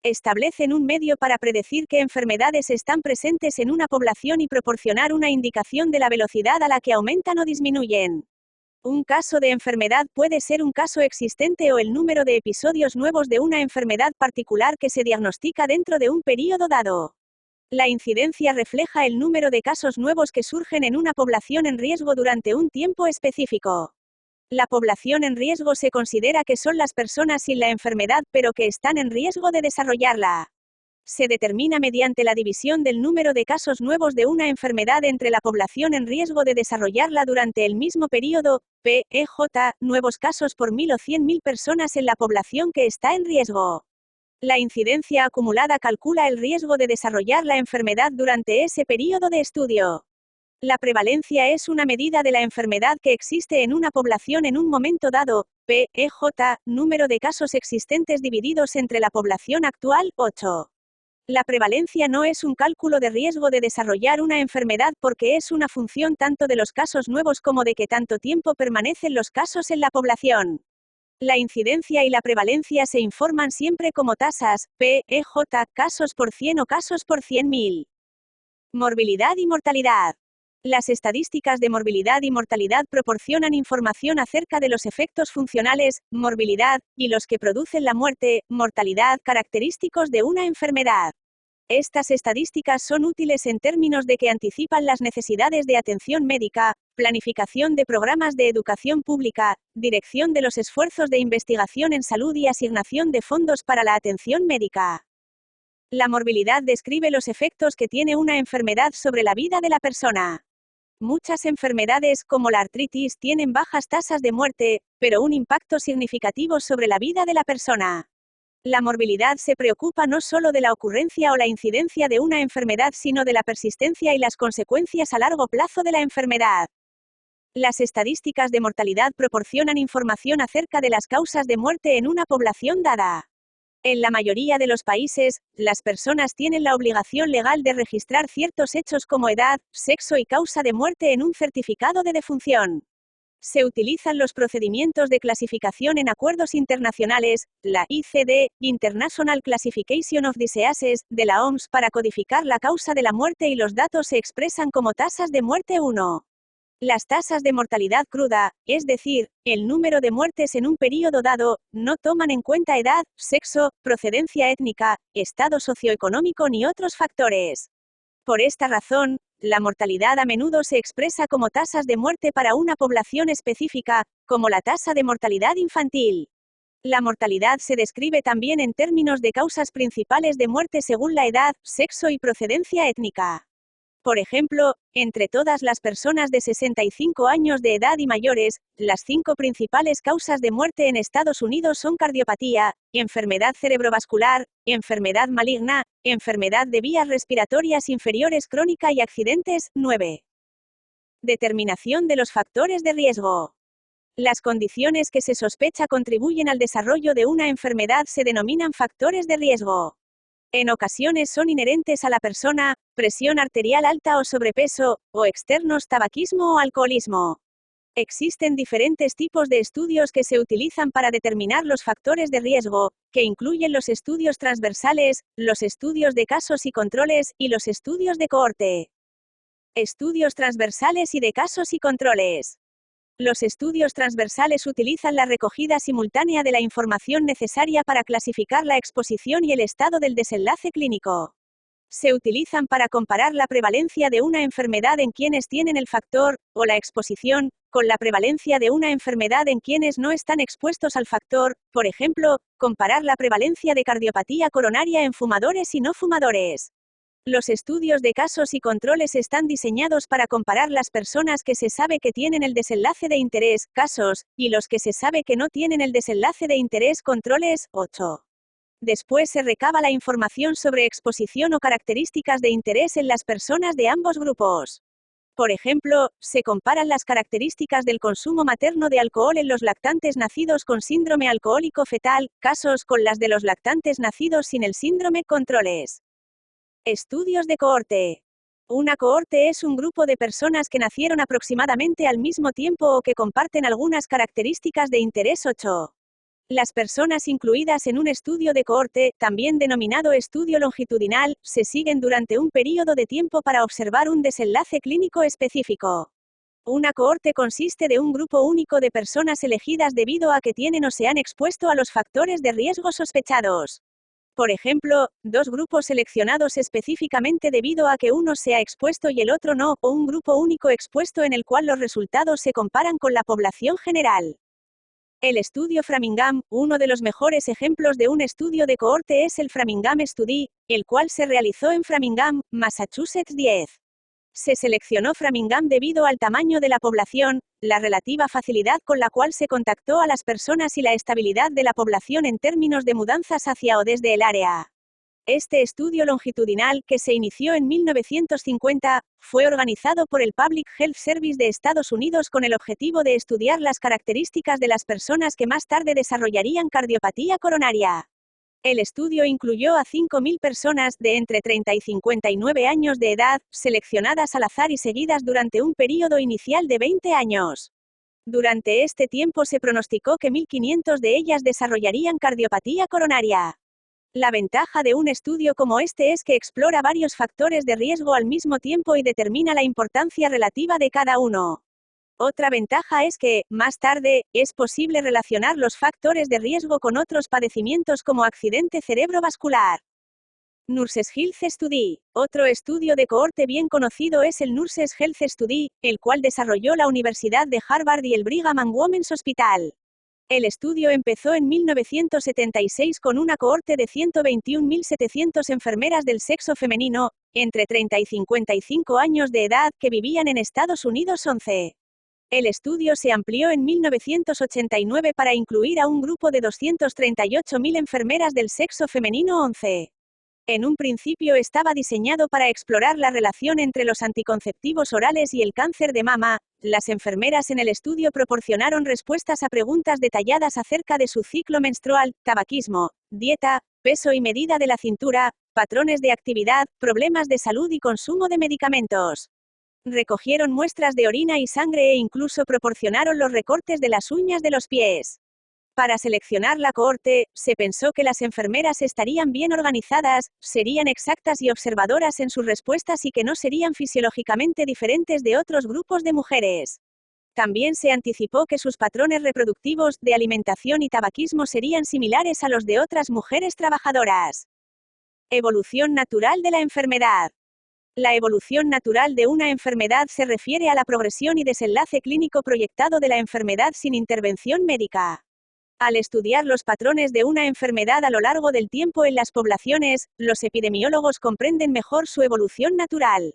Establecen un medio para predecir qué enfermedades están presentes en una población y proporcionar una indicación de la velocidad a la que aumentan o disminuyen. Un caso de enfermedad puede ser un caso existente o el número de episodios nuevos de una enfermedad particular que se diagnostica dentro de un período dado. La incidencia refleja el número de casos nuevos que surgen en una población en riesgo durante un tiempo específico. La población en riesgo se considera que son las personas sin la enfermedad pero que están en riesgo de desarrollarla. Se determina mediante la división del número de casos nuevos de una enfermedad entre la población en riesgo de desarrollarla durante el mismo periodo, PEJ, nuevos casos por 1000 o 100.000 personas en la población que está en riesgo. La incidencia acumulada calcula el riesgo de desarrollar la enfermedad durante ese periodo de estudio. La prevalencia es una medida de la enfermedad que existe en una población en un momento dado, PEJ, número de casos existentes divididos entre la población actual, 8. La prevalencia no es un cálculo de riesgo de desarrollar una enfermedad porque es una función tanto de los casos nuevos como de qué tanto tiempo permanecen los casos en la población. La incidencia y la prevalencia se informan siempre como tasas, PEJ, casos por 100 o casos por 100.000. Morbilidad y mortalidad. Las estadísticas de morbilidad y mortalidad proporcionan información acerca de los efectos funcionales, morbilidad, y los que producen la muerte, mortalidad, característicos de una enfermedad. Estas estadísticas son útiles en términos de que anticipan las necesidades de atención médica, planificación de programas de educación pública, dirección de los esfuerzos de investigación en salud y asignación de fondos para la atención médica. La morbilidad describe los efectos que tiene una enfermedad sobre la vida de la persona. Muchas enfermedades, como la artritis, tienen bajas tasas de muerte, pero un impacto significativo sobre la vida de la persona. La morbilidad se preocupa no solo de la ocurrencia o la incidencia de una enfermedad, sino de la persistencia y las consecuencias a largo plazo de la enfermedad. Las estadísticas de mortalidad proporcionan información acerca de las causas de muerte en una población dada. En la mayoría de los países, las personas tienen la obligación legal de registrar ciertos hechos como edad, sexo y causa de muerte en un certificado de defunción. Se utilizan los procedimientos de clasificación en acuerdos internacionales, la ICD, International Classification of Diseases, de la OMS para codificar la causa de la muerte y los datos se expresan como tasas de muerte 1. Las tasas de mortalidad cruda, es decir, el número de muertes en un período dado, no toman en cuenta edad, sexo, procedencia étnica, estado socioeconómico ni otros factores. Por esta razón, la mortalidad a menudo se expresa como tasas de muerte para una población específica, como la tasa de mortalidad infantil. La mortalidad se describe también en términos de causas principales de muerte según la edad, sexo y procedencia étnica. Por ejemplo, entre todas las personas de 65 años de edad y mayores, las 5 principales causas de muerte en Estados Unidos son cardiopatía, enfermedad cerebrovascular, enfermedad maligna, enfermedad de vías respiratorias inferiores crónica y accidentes. 9. Determinación de los factores de riesgo. Las condiciones que se sospecha contribuyen al desarrollo de una enfermedad se denominan factores de riesgo. En ocasiones son inherentes a la persona, presión arterial alta o sobrepeso, o externos tabaquismo o alcoholismo. Existen diferentes tipos de estudios que se utilizan para determinar los factores de riesgo, que incluyen los estudios transversales, los estudios de casos y controles, y los estudios de cohorte. Estudios transversales y de casos y controles. Los estudios transversales utilizan la recogida simultánea de la información necesaria para clasificar la exposición y el estado del desenlace clínico. Se utilizan para comparar la prevalencia de una enfermedad en quienes tienen el factor, o la exposición, con la prevalencia de una enfermedad en quienes no están expuestos al factor, por ejemplo, comparar la prevalencia de cardiopatía coronaria en fumadores y no fumadores. Los estudios de casos y controles están diseñados para comparar las personas que se sabe que tienen el desenlace de interés, casos, y los que se sabe que no tienen el desenlace de interés, controles. 8. Después se recaba la información sobre exposición o características de interés en las personas de ambos grupos. Por ejemplo, se comparan las características del consumo materno de alcohol en los lactantes nacidos con síndrome alcohólico fetal, casos con las de los lactantes nacidos sin el síndrome, controles. Estudios de cohorte. Una cohorte es un grupo de personas que nacieron aproximadamente al mismo tiempo o que comparten algunas características de interés. 8. Las personas incluidas en un estudio de cohorte, también denominado estudio longitudinal, se siguen durante un período de tiempo para observar un desenlace clínico específico. Una cohorte consiste de un grupo único de personas elegidas debido a que tienen o se han expuesto a los factores de riesgo sospechados. Por ejemplo, dos grupos seleccionados específicamente debido a que uno se ha expuesto y el otro no, o un grupo único expuesto en el cual los resultados se comparan con la población general. El estudio Framingham, uno de los mejores ejemplos de un estudio de cohorte es el Framingham Study, el cual se realizó en Framingham, Massachusetts. 10. Se seleccionó Framingham debido al tamaño de la población, la relativa facilidad con la cual se contactó a las personas y la estabilidad de la población en términos de mudanzas hacia o desde el área. Este estudio longitudinal, que se inició en 1950, fue organizado por el Public Health Service de Estados Unidos con el objetivo de estudiar las características de las personas que más tarde desarrollarían cardiopatía coronaria. El estudio incluyó a 5.000 personas de entre 30 y 59 años de edad, seleccionadas al azar y seguidas durante un período inicial de 20 años. Durante este tiempo se pronosticó que 1.500 de ellas desarrollarían cardiopatía coronaria. La ventaja de un estudio como este es que explora varios factores de riesgo al mismo tiempo y determina la importancia relativa de cada uno. Otra ventaja es que, más tarde, es posible relacionar los factores de riesgo con otros padecimientos como accidente cerebrovascular. Nurses Health Study. Otro estudio de cohorte bien conocido es el Nurses Health Study, el cual desarrolló la Universidad de Harvard y el Brigham and Women's Hospital. El estudio empezó en 1976 con una cohorte de 121.700 enfermeras del sexo femenino, entre 30 y 55 años de edad, que vivían en Estados Unidos. 11. El estudio se amplió en 1989 para incluir a un grupo de 238.000 enfermeras del sexo femenino. 11. En un principio estaba diseñado para explorar la relación entre los anticonceptivos orales y el cáncer de mama. Las enfermeras en el estudio proporcionaron respuestas a preguntas detalladas acerca de su ciclo menstrual, tabaquismo, dieta, peso y medida de la cintura, patrones de actividad, problemas de salud y consumo de medicamentos. Recogieron muestras de orina y sangre e incluso proporcionaron los recortes de las uñas de los pies. Para seleccionar la cohorte, se pensó que las enfermeras estarían bien organizadas, serían exactas y observadoras en sus respuestas y que no serían fisiológicamente diferentes de otros grupos de mujeres. También se anticipó que sus patrones reproductivos, de alimentación y tabaquismo serían similares a los de otras mujeres trabajadoras. Evolución natural de la enfermedad. La evolución natural de una enfermedad se refiere a la progresión y desenlace clínico proyectado de la enfermedad sin intervención médica. Al estudiar los patrones de una enfermedad a lo largo del tiempo en las poblaciones, los epidemiólogos comprenden mejor su evolución natural.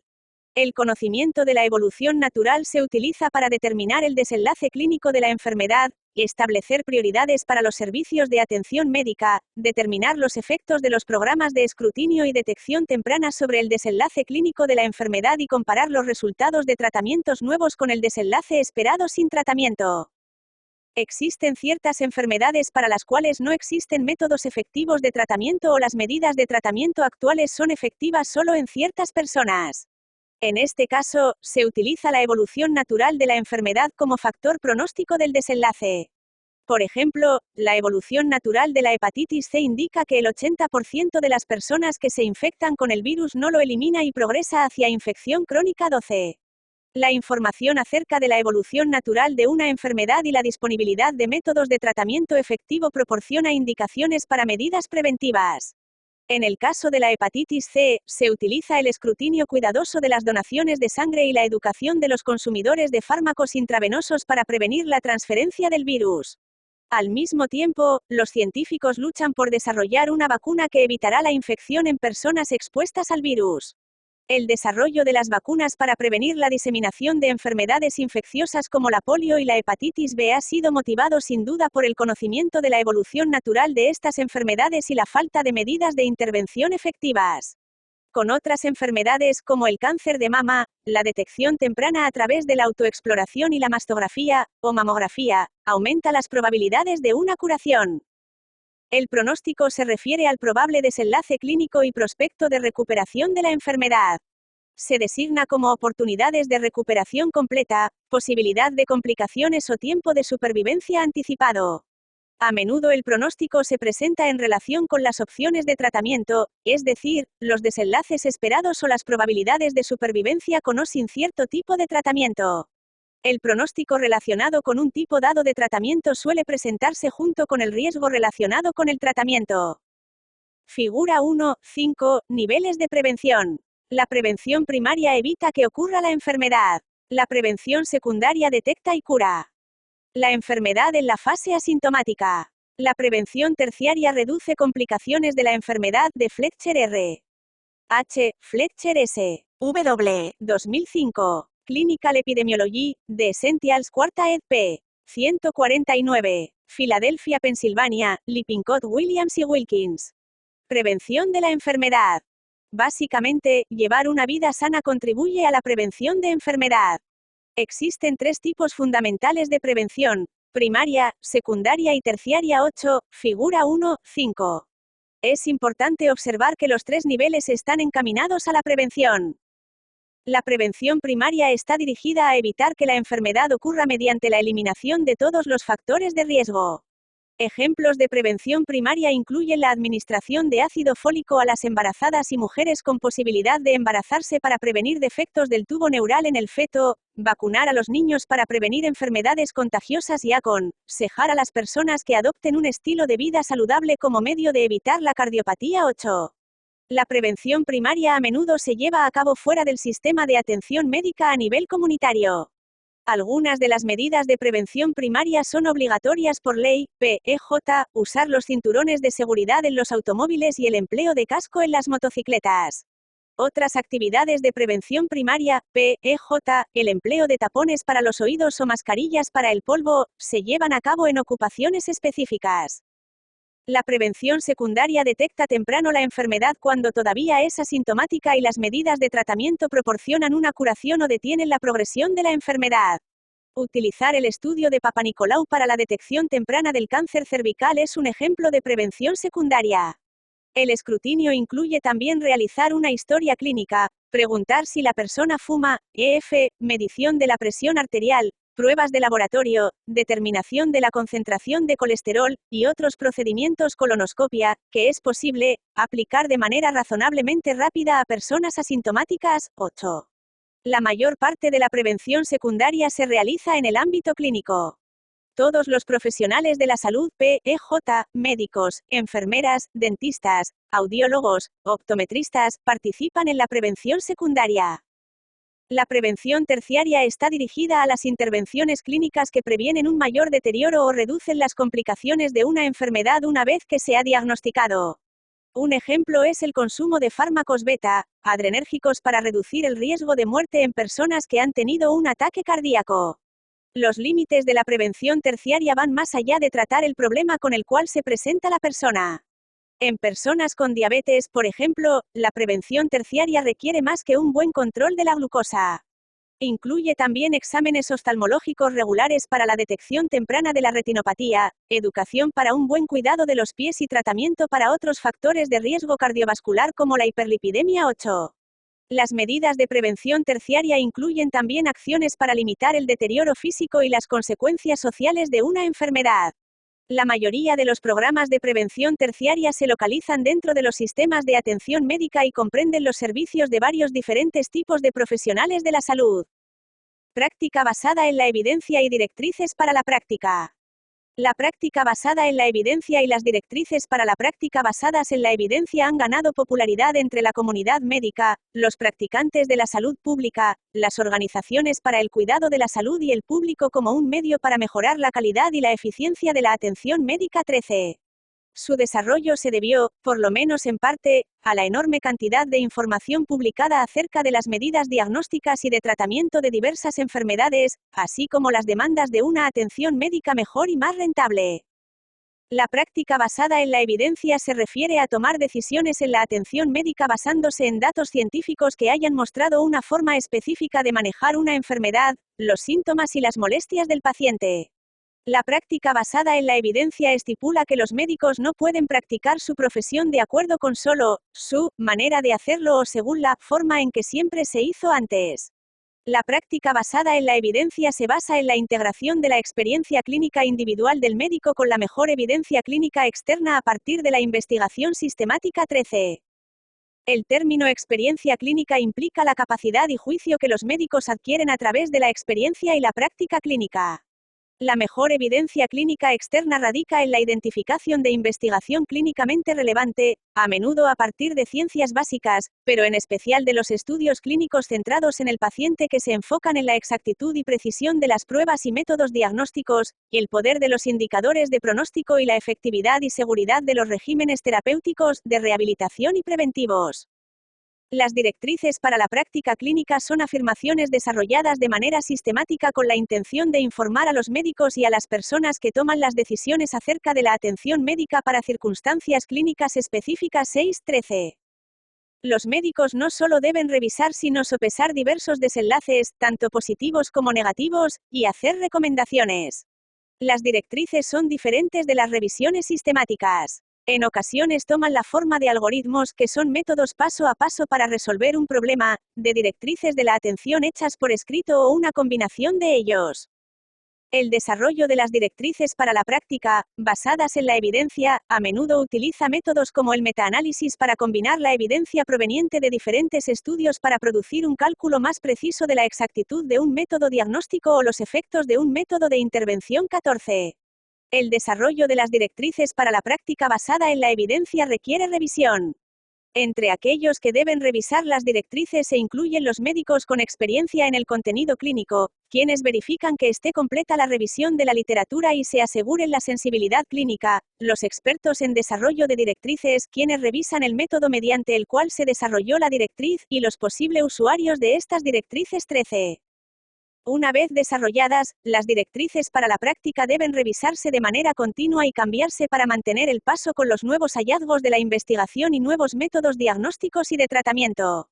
El conocimiento de la evolución natural se utiliza para determinar el desenlace clínico de la enfermedad, establecer prioridades para los servicios de atención médica, determinar los efectos de los programas de escrutinio y detección temprana sobre el desenlace clínico de la enfermedad y comparar los resultados de tratamientos nuevos con el desenlace esperado sin tratamiento. Existen ciertas enfermedades para las cuales no existen métodos efectivos de tratamiento o las medidas de tratamiento actuales son efectivas solo en ciertas personas. En este caso, se utiliza la evolución natural de la enfermedad como factor pronóstico del desenlace. Por ejemplo, la evolución natural de la hepatitis C indica que el 80% de las personas que se infectan con el virus no lo elimina y progresa hacia infección crónica. 12. La información acerca de la evolución natural de una enfermedad y la disponibilidad de métodos de tratamiento efectivo proporciona indicaciones para medidas preventivas. En el caso de la hepatitis C, se utiliza el escrutinio cuidadoso de las donaciones de sangre y la educación de los consumidores de fármacos intravenosos para prevenir la transferencia del virus. Al mismo tiempo, los científicos luchan por desarrollar una vacuna que evitará la infección en personas expuestas al virus. El desarrollo de las vacunas para prevenir la diseminación de enfermedades infecciosas como la polio y la hepatitis B ha sido motivado sin duda por el conocimiento de la evolución natural de estas enfermedades y la falta de medidas de intervención efectivas. Con otras enfermedades como el cáncer de mama, la detección temprana a través de la autoexploración y la mastografía, o mamografía, aumenta las probabilidades de una curación. El pronóstico se refiere al probable desenlace clínico y prospecto de recuperación de la enfermedad. Se designa como oportunidades de recuperación completa, posibilidad de complicaciones o tiempo de supervivencia anticipado. A menudo el pronóstico se presenta en relación con las opciones de tratamiento, es decir, los desenlaces esperados o las probabilidades de supervivencia con o sin cierto tipo de tratamiento. El pronóstico relacionado con un tipo dado de tratamiento suele presentarse junto con el riesgo relacionado con el tratamiento. Figura 1.5. Niveles de prevención. La prevención primaria evita que ocurra la enfermedad. La prevención secundaria detecta y cura la enfermedad en la fase asintomática. La prevención terciaria reduce complicaciones de la enfermedad de Fletcher R. H. Fletcher S. W. 2005. Clinical Epidemiology, The Essentials, cuarta ed. p. 149. Filadelfia, Pensilvania, Lippincott, Williams y Wilkins. Prevención de la enfermedad. Básicamente, llevar una vida sana contribuye a la prevención de enfermedad. Existen tres tipos fundamentales de prevención: primaria, secundaria y terciaria. 8, figura 1.5. Es importante observar que los tres niveles están encaminados a la prevención. La prevención primaria está dirigida a evitar que la enfermedad ocurra mediante la eliminación de todos los factores de riesgo. Ejemplos de prevención primaria incluyen la administración de ácido fólico a las embarazadas y mujeres con posibilidad de embarazarse para prevenir defectos del tubo neural en el feto, vacunar a los niños para prevenir enfermedades contagiosas y aconsejar a las personas que adopten un estilo de vida saludable como medio de evitar la cardiopatía. 8. La prevención primaria a menudo se lleva a cabo fuera del sistema de atención médica a nivel comunitario. Algunas de las medidas de prevención primaria son obligatorias por ley, PEJ, usar los cinturones de seguridad en los automóviles y el empleo de casco en las motocicletas. Otras actividades de prevención primaria, PEJ, el empleo de tapones para los oídos o mascarillas para el polvo, se llevan a cabo en ocupaciones específicas. La prevención secundaria detecta temprano la enfermedad cuando todavía es asintomática y las medidas de tratamiento proporcionan una curación o detienen la progresión de la enfermedad. Utilizar el estudio de Papanicolau para la detección temprana del cáncer cervical es un ejemplo de prevención secundaria. El escrutinio incluye también realizar una historia clínica, preguntar si la persona fuma, medición de la presión arterial, pruebas de laboratorio, determinación de la concentración de colesterol, y otros procedimientos. Colonoscopia, que es posible aplicar de manera razonablemente rápida a personas asintomáticas. 8. La mayor parte de la prevención secundaria se realiza en el ámbito clínico. Todos los profesionales de la salud, PEJ, médicos, enfermeras, dentistas, audiólogos, optometristas, participan en la prevención secundaria. La prevención terciaria está dirigida a las intervenciones clínicas que previenen un mayor deterioro o reducen las complicaciones de una enfermedad una vez que se ha diagnosticado. Un ejemplo es el consumo de fármacos adrenérgicos para reducir el riesgo de muerte en personas que han tenido un ataque cardíaco. Los límites de la prevención terciaria van más allá de tratar el problema con el cual se presenta la persona. En personas con diabetes, por ejemplo, la prevención terciaria requiere más que un buen control de la glucosa. Incluye también exámenes oftalmológicos regulares para la detección temprana de la retinopatía, educación para un buen cuidado de los pies y tratamiento para otros factores de riesgo cardiovascular como la hiperlipidemia. 8. Las medidas de prevención terciaria incluyen también acciones para limitar el deterioro físico y las consecuencias sociales de una enfermedad. La mayoría de los programas de prevención terciaria se localizan dentro de los sistemas de atención médica y comprenden los servicios de varios diferentes tipos de profesionales de la salud. Práctica basada en la evidencia y directrices para la práctica. La práctica basada en la evidencia y las directrices para la práctica basadas en la evidencia han ganado popularidad entre la comunidad médica, los practicantes de la salud pública, las organizaciones para el cuidado de la salud y el público como un medio para mejorar la calidad y la eficiencia de la atención médica. 13. Su desarrollo se debió, por lo menos en parte, a la enorme cantidad de información publicada acerca de las medidas diagnósticas y de tratamiento de diversas enfermedades, así como las demandas de una atención médica mejor y más rentable. La práctica basada en la evidencia se refiere a tomar decisiones en la atención médica basándose en datos científicos que hayan mostrado una forma específica de manejar una enfermedad, los síntomas y las molestias del paciente. La práctica basada en la evidencia estipula que los médicos no pueden practicar su profesión de acuerdo con solo su manera de hacerlo o según la forma en que siempre se hizo antes. La práctica basada en la evidencia se basa en la integración de la experiencia clínica individual del médico con la mejor evidencia clínica externa a partir de la investigación sistemática 13. El término experiencia clínica implica la capacidad y juicio que los médicos adquieren a través de la experiencia y la práctica clínica. La mejor evidencia clínica externa radica en la identificación de investigación clínicamente relevante, a menudo a partir de ciencias básicas, pero en especial de los estudios clínicos centrados en el paciente que se enfocan en la exactitud y precisión de las pruebas y métodos diagnósticos, y el poder de los indicadores de pronóstico y la efectividad y seguridad de los regímenes terapéuticos, de rehabilitación y preventivos. Las directrices para la práctica clínica son afirmaciones desarrolladas de manera sistemática con la intención de informar a los médicos y a las personas que toman las decisiones acerca de la atención médica para circunstancias clínicas específicas 6.13. Los médicos no solo deben revisar sino sopesar diversos desenlaces, tanto positivos como negativos, y hacer recomendaciones. Las directrices son diferentes de las revisiones sistemáticas. En ocasiones toman la forma de algoritmos que son métodos paso a paso para resolver un problema, de directrices de la atención hechas por escrito o una combinación de ellos. El desarrollo de las directrices para la práctica, basadas en la evidencia, a menudo utiliza métodos como el metaanálisis para combinar la evidencia proveniente de diferentes estudios para producir un cálculo más preciso de la exactitud de un método diagnóstico o los efectos de un método de intervención 14. El desarrollo de las directrices para la práctica basada en la evidencia requiere revisión. Entre aquellos que deben revisar las directrices se incluyen los médicos con experiencia en el contenido clínico, quienes verifican que esté completa la revisión de la literatura y se aseguren la sensibilidad clínica, los expertos en desarrollo de directrices, quienes revisan el método mediante el cual se desarrolló la directriz, y los posibles usuarios de estas directrices 13. Una vez desarrolladas, las directrices para la práctica deben revisarse de manera continua y cambiarse para mantener el paso con los nuevos hallazgos de la investigación y nuevos métodos diagnósticos y de tratamiento.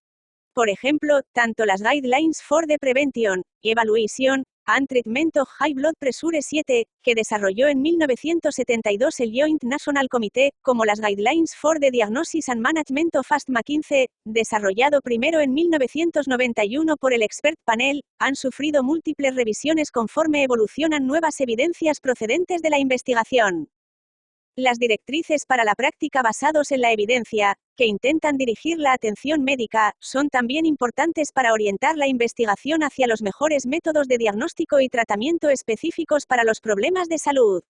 Por ejemplo, tanto las Guidelines for the Prevention y Evaluation and Treatment of High Blood Pressure 7, que desarrolló en 1972 el Joint National Committee, como las Guidelines for the Diagnosis and Management of Asthma 15, desarrollado primero en 1991 por el Expert Panel, han sufrido múltiples revisiones conforme evolucionan nuevas evidencias procedentes de la investigación. Las directrices para la práctica basados en la evidencia, que intentan dirigir la atención médica, son también importantes para orientar la investigación hacia los mejores métodos de diagnóstico y tratamiento específicos para los problemas de salud.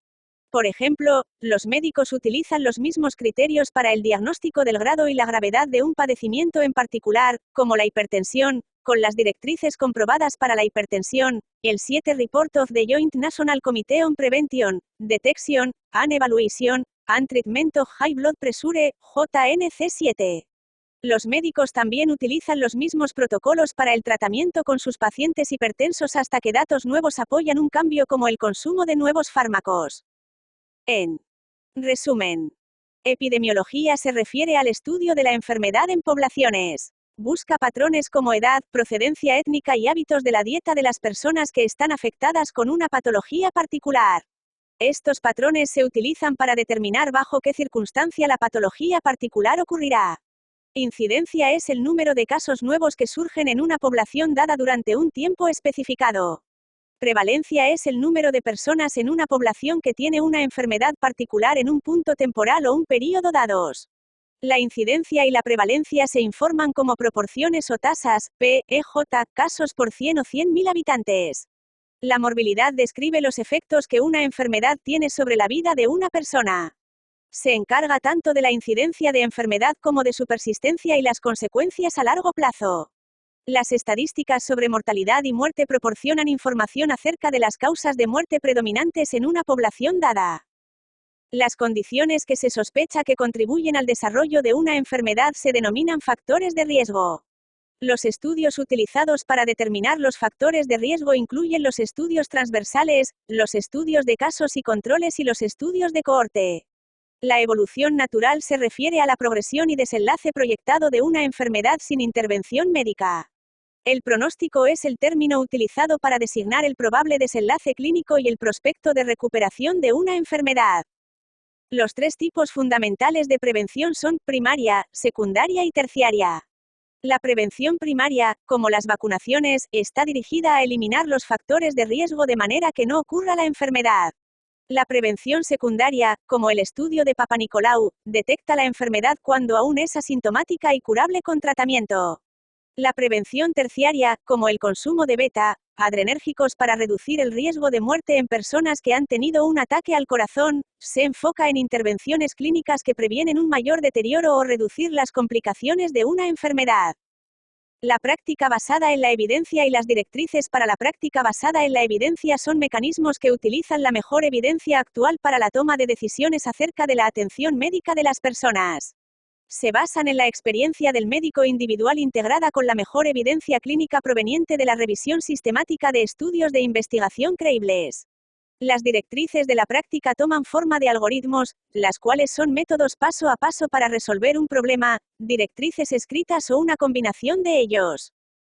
Por ejemplo, los médicos utilizan los mismos criterios para el diagnóstico del grado y la gravedad de un padecimiento en particular, como la hipertensión, con las directrices comprobadas para la hipertensión, el 7 Report of the Joint National Committee on Prevention, Detection, and Evaluation, and Treatment of High Blood Pressure, JNC7. Los médicos también utilizan los mismos protocolos para el tratamiento con sus pacientes hipertensos hasta que datos nuevos apoyan un cambio como el consumo de nuevos fármacos. En resumen, epidemiología se refiere al estudio de la enfermedad en poblaciones. Busca patrones como edad, procedencia étnica y hábitos de la dieta de las personas que están afectadas con una patología particular. Estos patrones se utilizan para determinar bajo qué circunstancia la patología particular ocurrirá. Incidencia es el número de casos nuevos que surgen en una población dada durante un tiempo especificado. Prevalencia es el número de personas en una población que tiene una enfermedad particular en un punto temporal o un período dados. La incidencia y la prevalencia se informan como proporciones o tasas, P-E-J, casos por 100 o 100.000 habitantes. La morbilidad describe los efectos que una enfermedad tiene sobre la vida de una persona. Se encarga tanto de la incidencia de enfermedad como de su persistencia y las consecuencias a largo plazo. Las estadísticas sobre mortalidad y muerte proporcionan información acerca de las causas de muerte predominantes en una población dada. Las condiciones que se sospecha que contribuyen al desarrollo de una enfermedad se denominan factores de riesgo. Los estudios utilizados para determinar los factores de riesgo incluyen los estudios transversales, los estudios de casos y controles y los estudios de cohorte. La evolución natural se refiere a la progresión y desenlace proyectado de una enfermedad sin intervención médica. El pronóstico es el término utilizado para designar el probable desenlace clínico y el prospecto de recuperación de una enfermedad. Los tres tipos fundamentales de prevención son primaria, secundaria y terciaria. La prevención primaria, como las vacunaciones, está dirigida a eliminar los factores de riesgo de manera que no ocurra la enfermedad. La prevención secundaria, como el estudio de Papanicolau, detecta la enfermedad cuando aún es asintomática y curable con tratamiento. La prevención terciaria, como el consumo de beta-adrenérgicos para reducir el riesgo de muerte en personas que han tenido un ataque al corazón, se enfoca en intervenciones clínicas que previenen un mayor deterioro o reducir las complicaciones de una enfermedad. La práctica basada en la evidencia y las directrices para la práctica basada en la evidencia son mecanismos que utilizan la mejor evidencia actual para la toma de decisiones acerca de la atención médica de las personas. Se basan en la experiencia del médico individual integrada con la mejor evidencia clínica proveniente de la revisión sistemática de estudios de investigación creíbles. Las directrices de la práctica toman forma de algoritmos, las cuales son métodos paso a paso para resolver un problema, directrices escritas o una combinación de ellos.